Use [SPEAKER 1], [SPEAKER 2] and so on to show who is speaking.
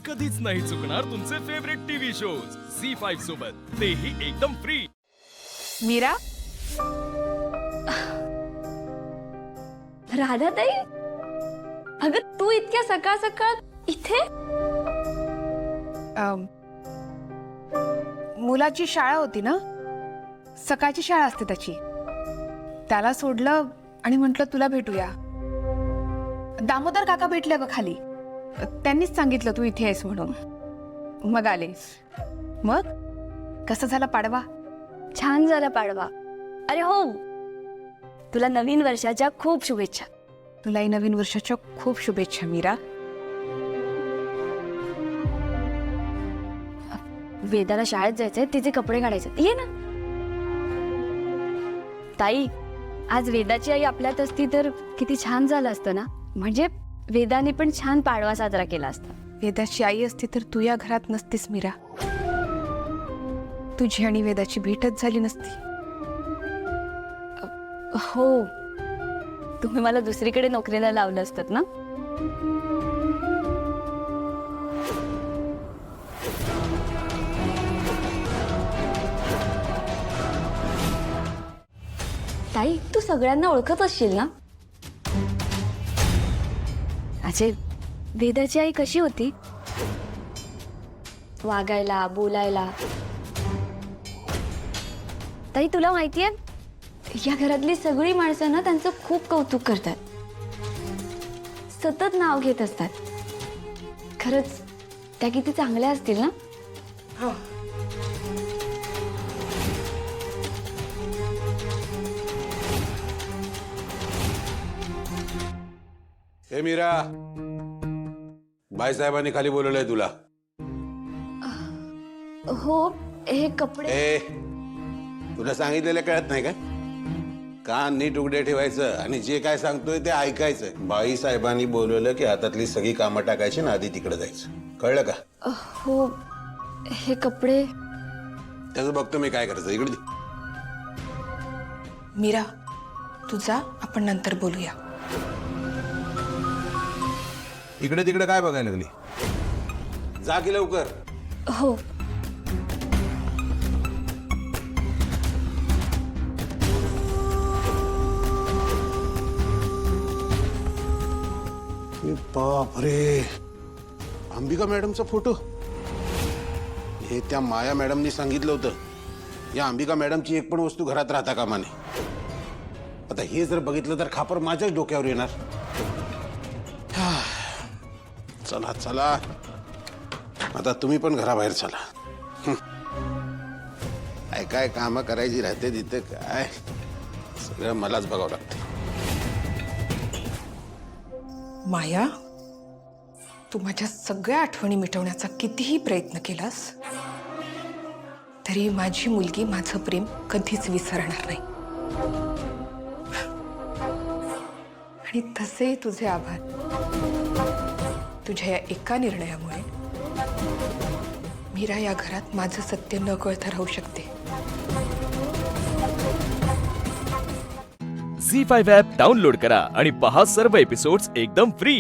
[SPEAKER 1] कधीच नाही चुकणार तुमचे फेवरेट टीव्ही शोज झी5 सोबत, तेही एकदम फ्री।
[SPEAKER 2] मीरा,
[SPEAKER 3] राधाताई, अगं तू इतक्या सकाळ सकाळ इथे?
[SPEAKER 2] मुलाची शाळा होती ना, सकाळची शाळा असते त्याची, त्याला सोडलं आणि म्हटलं तुला भेटूया। दामोदर काका भेटले ग खाली, त्यांनीच सांगितलं तू इथे आहेस म्हणून, मग आले। मग कसं झाला पाडवा?
[SPEAKER 3] छान झाला पाडवा। अरे हो, तुला नवीन वर्षाच्या खूप शुभेच्छा।
[SPEAKER 2] तुलाही नवीन वर्षाच्या खूप शुभेच्छा मीरा।
[SPEAKER 3] वेदाला शाळेत जायचंय, तिचे कपडे काढायचे, ये ना। ताई, आज वेदाची आई आपल्यात असती तर किती छान झालं असतं ना, म्हणजे वेदाने पण छान पाडवा साजरा केला असता।
[SPEAKER 2] वेदाची आई असती तर तू या घरात नसतीस मीरा, तुझी आणि वेदाची भेटच झाली नसती।
[SPEAKER 3] हो, तुम्ही मला दुसरीकडे नोकरीला लावलं असतात ना। ताई, तू सगळ्यांना ओळखत असशील ना? अजय, वेदाची आई कशी होती? वागायला, बोलायला। ताई, तुला माहितीये, या घरातली सगळी माणसं ना त्यांचं खूप कौतुक करतात, सतत नाव घेत असतात। खरंच त्या किती चांगल्या असतील ना?
[SPEAKER 2] हो।
[SPEAKER 4] हे मीरा, बाईसाहेबांनी खाली बोलवलंय तुला।
[SPEAKER 3] हो, हे कपडे।
[SPEAKER 4] ए, तुला सांगितलेलं कळत नाही का? कान नीट उघडे ठेवायचं आणि जे काय सांगतोय ते ऐकायचं। बाईसाहेबांनी बोलवलं की हातातली सगळी कामं टाकायची ना आधी तिकडे जायचं, कळलं का?
[SPEAKER 3] हो, हे कपडे।
[SPEAKER 4] त्याचं बघतो मी काय करायचं, इकडे दे।
[SPEAKER 2] मीरा, तू जा, आपण नंतर बोलूया।
[SPEAKER 4] इकडे तिकडे काय बघायला लागली? जा की लवकर।
[SPEAKER 3] हो।
[SPEAKER 4] बाप रे, अंबिका मॅडमचा फोटो। हे त्या माया मॅडमनी सांगितलं होतं, या अंबिका मॅडमची एक पण वस्तू घरात राहता कामा नये। आता हे जर बघितलं तर खापर माझ्याच डोक्यावर येणार। चला चला, आता तुम्ही पण घराबाहेर चला। काय काय कामं करायची राहते तिथे, काय सगळं मलाच बघावं लागतं।
[SPEAKER 2] माया, तू माझ्या सगळ्या आठवणी मिटवण्याचा कितीही प्रयत्न केलास तरी माझी मुलगी माझं प्रेम कधीच विसरणार नाही। आणि तसेही तुझे आभार। तुझ्या या एका निर्णयामुळे मीरा या घरात माझं सत्य न कळता राहू शकते।
[SPEAKER 1] झी5 ॲप डाउनलोड करा आणि पहा सर्व एपिसोड्स एकदम फ्री।